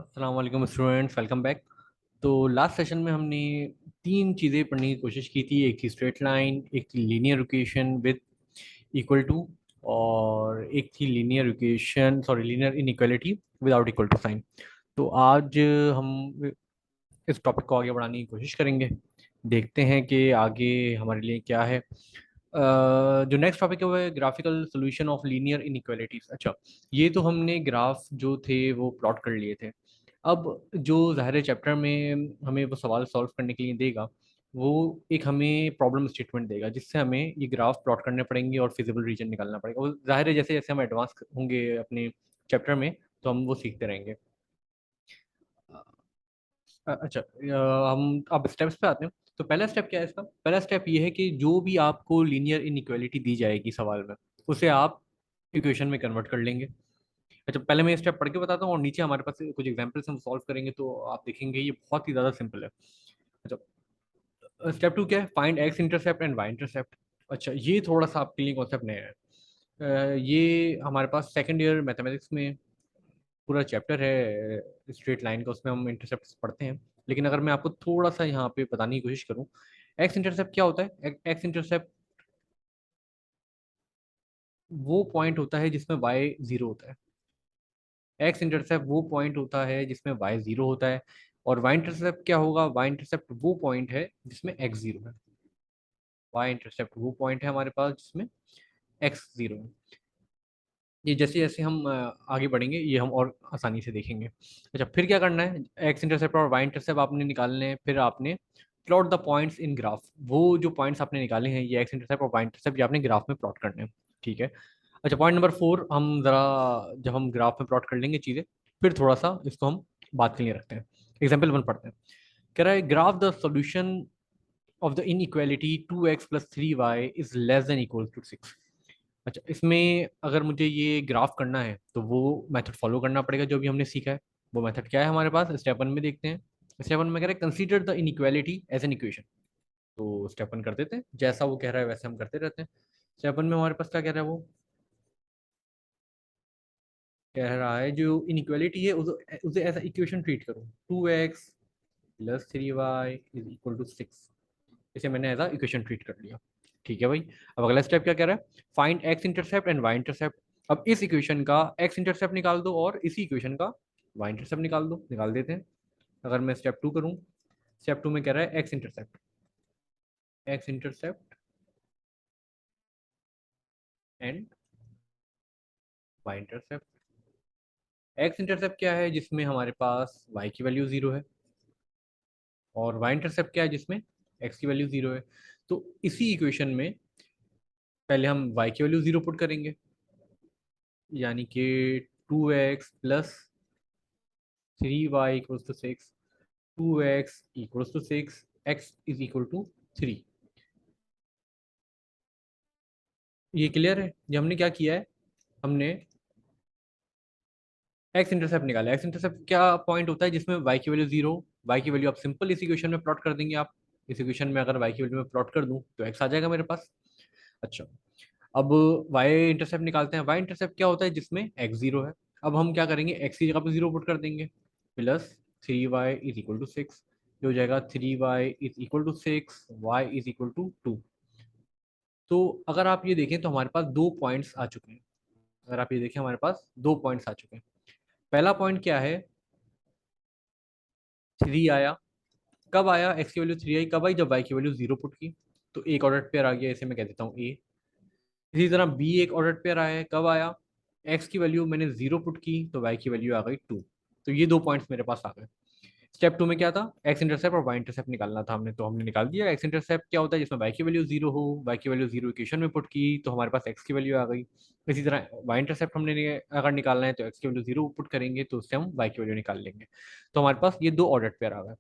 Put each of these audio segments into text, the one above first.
अस्सलाम वालेकुम students, welcome back. तो लास्ट सेशन में हमने तीन चीज़ें पढ़ने की कोशिश की थी। एक थी स्ट्रेट लाइन, एक थी linear equation with equal to, और एक थी linear equation sorry linear inequality without equal to sign. तो आज हम इस टॉपिक को आगे बढ़ाने की कोशिश करेंगे। देखते हैं कि आगे हमारे लिए क्या है। जो नेक्स्ट टॉपिक है वो है graphical solution of linear inequalities. अच्छा, ये तो हमने ग्राफ जो थे वो प्लॉट कर लिए थे। अब जो ज़ाहिर चैप्टर में हमें वो सवाल सॉल्व करने के लिए देगा, वो एक हमें प्रॉब्लम स्टेटमेंट देगा जिससे हमें ये ग्राफ प्लॉट करने पड़ेंगे और फिजिबल रीजन निकालना पड़ेगा। वो ज़ाहिर है जैसे जैसे हम एडवांस होंगे अपने चैप्टर में, तो हम वो सीखते रहेंगे। अच्छा, हम अब स्टेप्स पे आते हैं। तो पहला स्टेप क्या है इसका? पहला स्टेप ये है कि जो भी आपको लीनियर इनइक्वालिटी दी जाएगी सवाल में, उसे आप इक्वेशन में कन्वर्ट कर लेंगे। अच्छा, पहले मैं स्टेप पढ़ के बताता हूँ और नीचे हमारे पास कुछ एग्जांपल्स हम सॉल्व करेंगे, तो आप देखेंगे ये बहुत ही ज़्यादा सिंपल है। अच्छा, स्टेप टू क्या है? Find x intercept and y intercept. अच्छा, ये थोड़ा सा आपके लिए कॉन्सेप्ट नया है। ये हमारे पास सेकेंड ईयर मैथमेटिक्स में पूरा चैप्टर है स्ट्रेट लाइन का, उसमें हम इंटरसेप्ट पढ़ते हैं। लेकिन अगर मैं आपको थोड़ा सा यहाँ पे बताने की कोशिश करूँ, एक्स इंटरसेप्ट क्या होता है? एक्स इंटरसेप्ट वो पॉइंट होता है जिसमें वाई जीरो होता है। एक्स इंटरसेप्ट वो पॉइंट होता है जिसमें वाई जीरो होता है। और वाई इंटरसेप्ट क्या होगा? वाई इंटरसेप्ट वो पॉइंट है जिसमें एक्स जीरो है। वाई इंटरसेप्ट वो पॉइंट है हमारे पास जिसमें एक्स जीरो है। ये जैसे जैसे हम आगे बढ़ेंगे ये हम और आसानी से देखेंगे। अच्छा, फिर क्या करना है? एक्स इंटरसेप्ट और वाई इंटरसेप्ट आपने निकालने हैं। फिर आपने plot the points in graph. वो जो पॉइंट्स आपने निकाले हैं, ये एक्स इंटरसेप्ट और वाई इंटरसेप्ट, ये आपने ग्राफ में प्लॉट करने हैं। ठीक है। अच्छा, पॉइंट नंबर फोर, हम ज़रा जब हम ग्राफ में प्लॉट कर लेंगे चीज़ें, फिर थोड़ा सा इसको हम बात के लिए रखते हैं। एग्जाम्पल वन पढ़ते हैं। कह रहा है graph the solution of the inequality 2x + 3y is less than equal to 6। अच्छा, इसमें अगर मुझे ये ग्राफ करना है तो वो मेथड फॉलो करना पड़ेगा जो भी हमने सीखा है। वो मेथड क्या है हमारे पास? स्टेप वन में देखते हैं। स्टेप वन में कह रहे हैं consider the inequality as an equation. तो स्टेप वन कर देते हैं, जैसा वो कह रहा है वैसे हम करते रहते हैं। स्टेप वन में हमारे पास क्या कह रहा है? वो कह रहा है जो इनइक्वालिटी है उसे ऐसा इक्वेशन ट्रीट करो, 2x + 3y = 6। इसे मैंने एज इक्वेशन ट्रीट कर लिया। ठीक है भाई। अब अगला स्टेप क्या कह रहा है? Find x intercept and y intercept. अब इस इक्वेशन का एक्स इंटरसेप्ट निकाल दो और इसी इक्वेशन का वाई इंटरसेप्ट निकाल दो। निकाल देते हैं। अगर मैं स्टेप टू करूं, स्टेप टू में कह रहा है x intercept and y intercept. X intercept क्या है? जिसमें हमारे पास वाई की वैल्यू जीरो है। और वाई इंटरसेप्ट क्या है? जिसमें एक्स की वैल्यू जीरो है। तो इसी इक्वेशन में पहले हम वाई की वैल्यू जीरो पुट करेंगे, यानी कि 2x + 3y = 6, 2x = 6, x = 3। ये क्लियर है? ये हमने क्या किया है? हमने एक्स इंटरसेप्ट निकाला। एक्स इंटरसेप्ट क्या पॉइंट होता है जिसमें वाई की वैल्यू जीरो। वाई की वैल्यू आप सिंपल इस इक्वेशन में प्लॉट कर देंगे। आप इस इक्वेशन में अगर वाई की वैल्यू में प्लॉट कर दूं तो एक्स आ जाएगा मेरे पास। अच्छा, अब वाई इंटरसेप्ट निकालते हैं। वाई इंटरसेप्ट क्या होता है? जिसमें एक्स जीरो है। अब हम क्या करेंगे? एक्स की जगह पे जीरो पुट कर देंगे। +3y = 6, ये हो जाएगा 3y = 6, y = 2। तो अगर आप ये देखें तो हमारे पास दो पॉइंट्स आ चुके हैं। अगर आप ये देखें हमारे पास दो पॉइंट्स आ चुके हैं। पहला पॉइंट क्या है? 3 आया। कब आया? एक्स की वैल्यू 3 आई। कब आई? जब वाई की वैल्यू जीरो पुट की। तो एक ऑर्डर पेयर आ गया, इसे मैं कह देता हूँ ए। इसी तरह बी एक ऑर्डर पेयर आया है। कब आया? एक्स की वैल्यू मैंने जीरो पुट की तो वाई की वैल्यू आ गई 2। तो ये दो पॉइंट्स मेरे पास आ गए। स्टेप टू में क्या था? एक्स इंटरसेप्ट और वाई इंटरसेप्ट निकालना था हमने, तो हमने निकाल दिया। एक्स इंटरसेप्ट क्या होता है? जिसमें वाई की वैल्यू जीरो हो। वाई की वैल्यू जीरो इक्वेशन में पुट की तो हमारे पास एक्स की वैल्यू आ गई। इसी तरह वाई इंटरसेप्ट हमने अगर निकालना है तो एक्स की वैल्यू जीरो पुट करेंगे तो उससे हम वाई की वैल्यू निकाल लेंगे। तो हमारे पास ये दो ऑर्डर पेयर आ गए।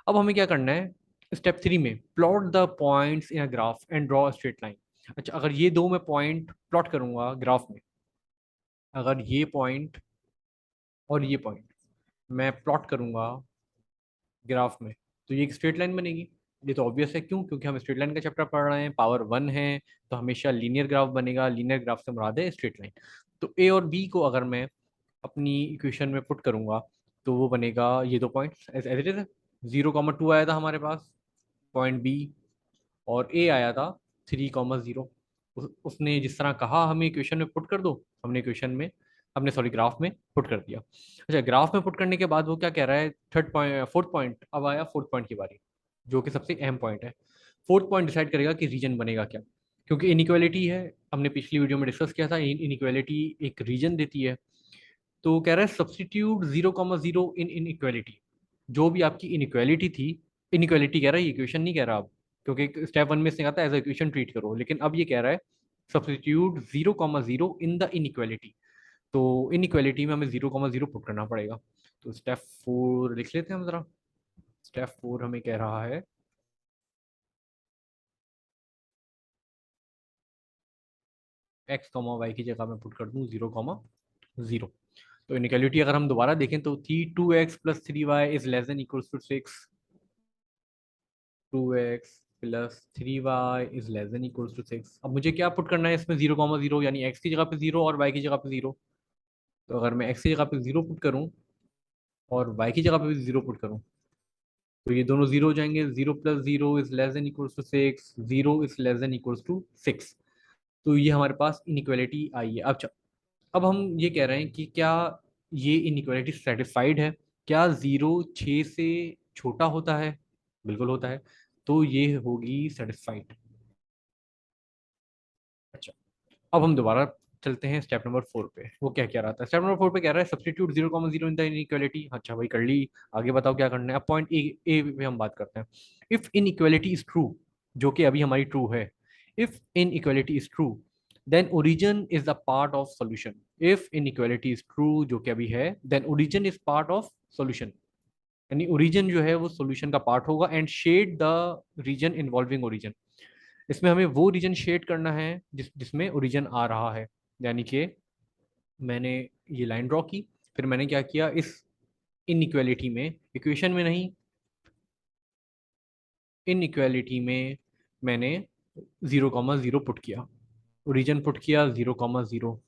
अब हमें क्या करना है? स्टेप थ्री में plot the points in a graph and draw straight line. अच्छा, अगर ये दो मैं पॉइंट प्लॉट करूंगा ग्राफ में, अगर ये पॉइंट और ये पॉइंट मैं प्लॉट करूंगा ग्राफ में, तो ये एक स्ट्रेट लाइन बनेगी। ये तो ऑब्वियस है। क्यों? क्योंकि हम स्ट्रेट लाइन का चैप्टर पढ़ रहे हैं, पावर वन है, तो हमेशा लीनियर ग्राफ बनेगा। लीनियर ग्राफ से मुराद है स्ट्रेट लाइन। तो ए और बी को अगर मैं अपनी इक्वेशन में पुट करूंगा तो वो बनेगा ये 2 पॉइंट्स एज इट इज। 0,2 आया था हमारे पास पॉइंट बी, और ए आया था 3,0। उसने जिस तरह कहा हमें इक्वेशन में पुट कर दो, हमने इक्वेशन में, हमने सॉरी ग्राफ में पुट कर दिया। अच्छा, ग्राफ में पुट करने के बाद वो क्या कह रहा है, थर्ड पॉइंट, फोर्थ पॉइंट, अब आया फोर्थ पॉइंट की बारी, जो कि सबसे अहम पॉइंट है। फोर्थ पॉइंट डिसाइड करेगा कि रीजन बनेगा क्या, क्योंकि इनइक्वालिटी है, हमने पिछली वीडियो में डिस्कस किया था, इनइक्वालिटी एक रीजन देती है। तो कह रहा है सब्सटीट्यूट 0,0 इन इनइक्वालिटी, जो भी आपकी इनइक्वालिटी थी, इनइक्वालिटी कह रहा है, ये इक्वेशन नहीं कह रहा अब, क्योंकि स्टेप 1 में इसने कहा था एज इक्वेशन ट्रीट करो, लेकिन अब ये कह रहा है सब्सटीट्यूट 0,0 इन द इनइक्वालिटी। तो इनइक्वालिटी में हमें 0,0 पुट करना पड़ेगा। तो स्टेप 4 लिख लेते हैं हम जरा। स्टेप 4 हमें कह रहा है एक्स कॉमा वाई की जगह मैं पुट कर दूं 0,0। तो इनइक्वालिटी अगर हम दोबारा देखें तो थी 2x plus 3y is less than equals to 6। 2x plus 3y is less than equals to 6। अब मुझे क्या पुट करना है इसमें, 0,0, यानी x की जगह पे 0 और y की जगह पे 0। तो अगर मैं x की जगह पे 0 पुट करूं और y की जगह पे भी 0 पुट करूं, तो ये दोनों 0 हो जाएंगे। 0 + 0 is less than equals to 6, 0 is less than equals to 6। तो ये हमारे पास इनइक्वालिटी आई है। अब हम ये कह रहे हैं कि क्या ये इनइक्वालिटी सेटिस्फाइड है, क्या 0 6 से छोटा होता है, बिल्कुल होता है, तो ये होगी सेटिस्फाइड। अच्छा, अब हम दोबारा चलते हैं स्टेप नंबर 4 पे, वो क्या क्या रहा था। स्टेप नंबर 4 पे कह रहा है सब्सटीट्यूट 0,0 इन द इनइक्वालिटी। अच्छा भाई कर ली, आगे बताओ क्या करना है। अब पॉइंट ए ए पे हम बात करते हैं। इफ इनइक्वालिटी इज ट्रू, जो कि अभी हमारी ट्रू है, if inequality is true then origin is the part of solution. If inequality is true, जो कि अभी है, then origin is part of solution, यानी ओरिजिन जो है वो सॉल्यूशन का पार्ट होगा। And shade the region involving origin, इसमें हमें वो रीजन शेड करना है जिसमें ओरिजिन आ रहा है। यानी कि मैंने ये लाइन ड्रॉ की, फिर मैंने क्या किया, इस इनइक्वालिटी में, इक्वेशन में नहीं, इनइक्वालिटी में मैंने 0,0 पुट किया, ओरिजिन पुट किया 0,0।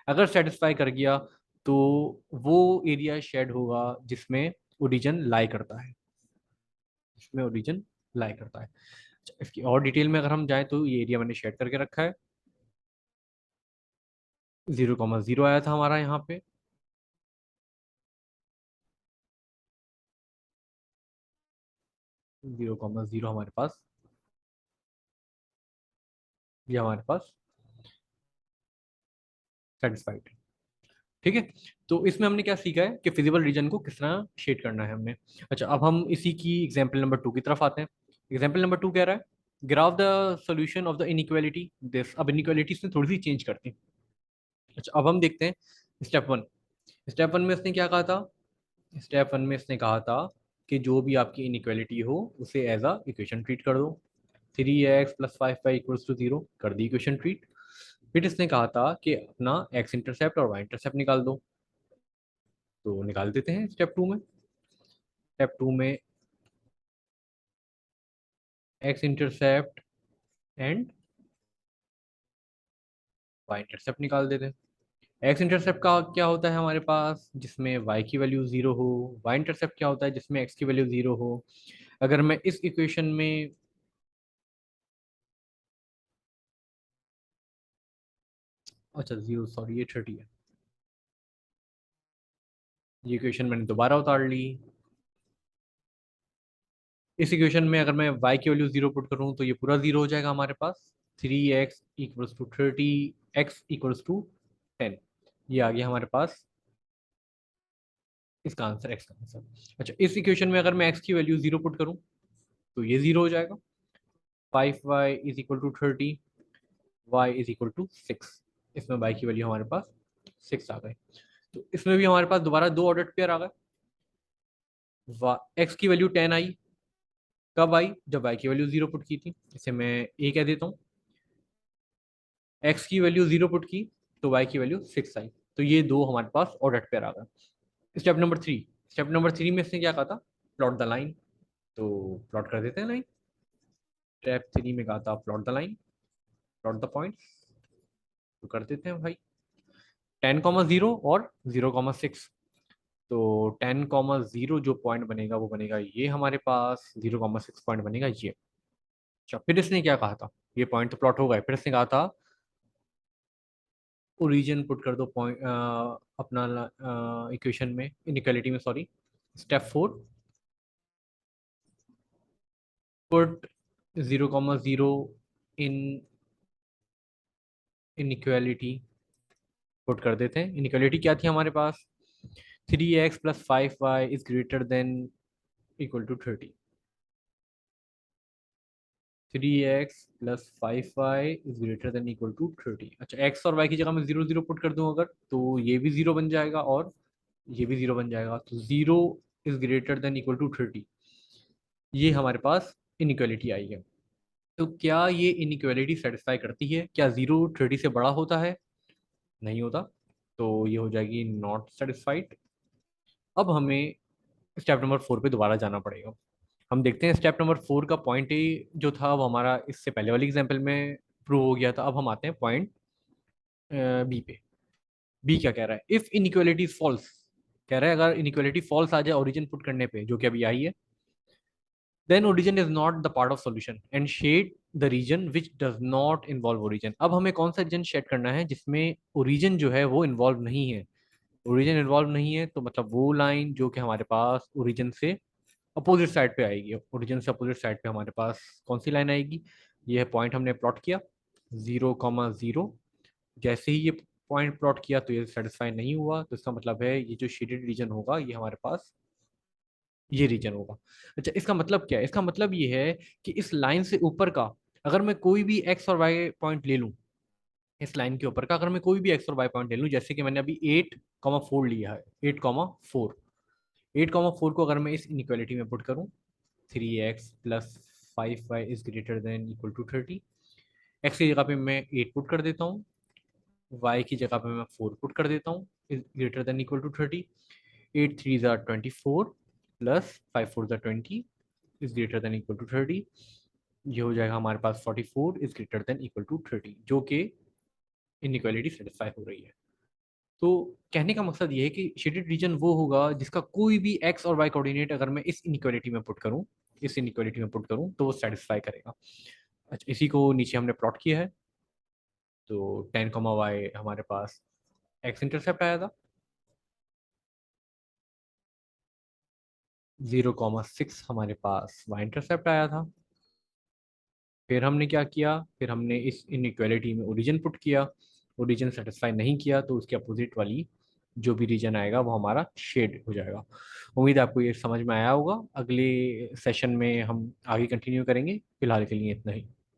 अगर सेटिस्फाई कर गया तो वो एरिया शेड होगा जिसमें ओरिजिन लाई करता है, जिसमें ओरिजिन लाई करता है। अच्छा, इसकी और डिटेल में अगर हम जाएं तो ये एरिया मैंने शेड करके रखा है। 0,0 आया था हमारा यहाँ पे, 0,0 हमारे पास, ये हमारे पास सेटिस्फाइड। ठीक है, तो इसमें हमने क्या सीखा है कि फिजिबल रीजन को किस तरह शेड करना है हमने। अच्छा, अब हम इसी की एग्जांपल नंबर 2 की तरफ आते हैं। एग्जांपल नंबर 2 कह रहा है graph the solution of the inequality this. अब इनइक्वालिटीज में थोड़ी सी चेंज करते हैं। अच्छा, अब हम देखते हैं स्टेप 1। स्टेप 1 में इसने क्या कहा था, स्टेप 1 में इसने कहा था कि जो भी आपकी इनइक्वालिटी हो उसे एज अ इक्वेशन ट्रीट कर दो। 3x plus 5y equals to 0 कर दी इक्वेशन ट्रीट। फिर इसने कहा था कि अपना एक्स इंटरसेप्ट और वाई इंटरसेप्ट निकाल दो। तो निकाल देते हैं स्टेप 2 में। स्टेप 2 में x intercept and y intercept निकाल देते हैं। एक्स इंटरसेप्ट का क्या होता है हमारे पास, जिसमें वाई की वैल्यू 0 हो। वाई इंटरसेप्ट क्या होता है, जिसमें एक्स की वैल्यू 0 हो। अगर मैं इस इक्वेशन में, अच्छा 0 सॉरी, ये 30 है, ये इक्वेशन मैंने दोबारा उतार ली। इस इक्वेशन में अगर मैं y की वैल्यू 0 पुट करूं तो ये पूरा 0 हो जाएगा हमारे पास। 3x equals to 30, x equals to 10, ये आ गया हमारे पास इसका आंसर, x का आंसर। अच्छा, इस इक्वेशन में अगर मैं x की वैल्यू 0 पुट करूं तो ये 0 हो जाएगा। 5y is equal to 30, y is equal to 6। इसमें y की वैल्यू हमारे पास 6 आ गए। तो इसमें भी हमारे पास दोबारा दो ऑर्डर पेयर आ गए। x की वैल्यू 10 आई, कब आई, जब y की वैल्यू 0 पुट की थी। इसे मैं a कह देता हूँ। x की वैल्यू 0 पुट की तो y की वैल्यू 6 आई। तो ये दो हमारे पास ऑर्डर पेयर आ गए। स्टेप नंबर 3, स्टेप नंबर 3 में इसने क्या कहा था, प्लॉट द लाइन। तो प्लॉट कर देते हैं लाइन। स्टेप 3 में कहा था plot the line, plot the point. तो कर देते हैं भाई, 10,0 और 0,6। तो 10,0 जो पॉइंट बनेगा वो बनेगा ये हमारे पास, 0,6 पॉइंट बनेगा ये। अच्छा, फिर इसने क्या कहा था, ये पॉइंट तो प्लॉट हो गए, फिर इसने कहा था ओरिजिन पुट कर दो पॉइंट अपना इक्वेशन में, इनइक्वालिटी में, sorry. Step 4, put 0,0 in inequality put कर देते हैं। इनइक्वालिटी क्या थी हमारे पास, 3x plus 5y is greater than equal to 30। 3x plus 5y is greater than equal to 30। अच्छा, x और y की जगह मैं 0 0 पुट कर दूं अगर, तो ये भी 0 बन जाएगा और ये भी 0 बन जाएगा, तो 0 is greater than equal to 30। ये हमारे पास इनइक्वालिटी आई है। तो क्या ये इनइक्वालिटी सेटिस्फाई करती है, क्या 0 30 से बड़ा होता है? नहीं होता, तो ये हो जाएगी नॉट सेटिस्फाइड। अब हमें स्टेप नंबर 4 पे दोबारा जाना पड़ेगा। हम देखते हैं स्टेप नंबर 4 का पॉइंट ए जो था वो हमारा इससे पहले वाली एग्जाम्पल में प्रूव हो गया था। अब हम आते हैं पॉइंट बी पे। बी क्या कह रहा है, इफ इनइक्वालिटी इज फॉल्स। कह रहा है अगर इनइक्वालिटी फॉल्स आ जाए ओरिजिन पुट करने पे, जो कि अभी आई है, then origin is not the part of solution and shade the region which does not involve origin. अब हमें कौन सा रीजन शेड करना है जिसमें ओरिजिन जो है वो इन्वॉल्व नहीं है। ओरिजिन इन्वॉल्व नहीं है तो मतलब वो लाइन जो कि हमारे पास ओरिजिन से अपोजिट साइड पे आएगी। ओरिजिन से अपोजिट साइड पे हमारे पास कौन सी लाइन आएगी, यह पॉइंट हमने प्लॉट किया 0,0। जैसे ही ये पॉइंट प्लॉट किया तो ये सेटिस्फाई नहीं हुआ, तो इसका मतलब है ये जो शेडेड रीजन होगा ये हमारे पास ये रीजन होगा। अच्छा, इसका मतलब क्या है, इसका मतलब ये है कि इस लाइन से ऊपर का अगर मैं कोई भी एक्स और वाई पॉइंट ले लूं, इस लाइन के ऊपर का अगर मैं कोई भी एक्स और वाई पॉइंट ले लूं, जैसे कि मैंने अभी 8,4 लिया है, 8,4। 8,4 को अगर मैं इस इनइक्वालिटी में पुट करूं, 3x plus 5y is greater than equal to 30। X की जगह पे मैं 8 पुट कर देता हूँ, y की जगह पे मैं 4 पुट कर देता हूँ, is greater than equal to 30। 8 3 ज़ा 24 प्लस 5 4 ज़ा 20 is greater than equal to 30। ये हो जाएगा हमारे पास 44 is greater than equal to 30, जो कि इनइक्वालिटी सेटिस्फाई हो रही है। तो कहने का मकसद ये है कि शेडेड रीजन वो होगा जिसका कोई भी एक्स और वाई कोऑर्डिनेट अगर मैं इस इनइक्वालिटी में पुट करूं, इस इनइक्वालिटी में पुट करूं तो वो सेटिस्फाई करेगा। अच्छा, इसी को नीचे हमने प्लॉट किया है। तो 10,y हमारे पास एक्स इंटरसेप्ट आया था, 0,6 हमारे पास वाई इंटरसेप्ट आया था। फिर हमने क्या किया, फिर हमने इस इनइक्वालिटी में ओरिजिन पुट किया, ओरिजिन सेटिस्फाई नहीं किया तो उसके अपोजिट वाली जो भी रीजन आएगा वो हमारा शेड हो जाएगा। उम्मीद है आपको ये समझ में आया होगा। अगले सेशन में हम आगे कंटिन्यू करेंगे, फिलहाल के लिए इतना ही।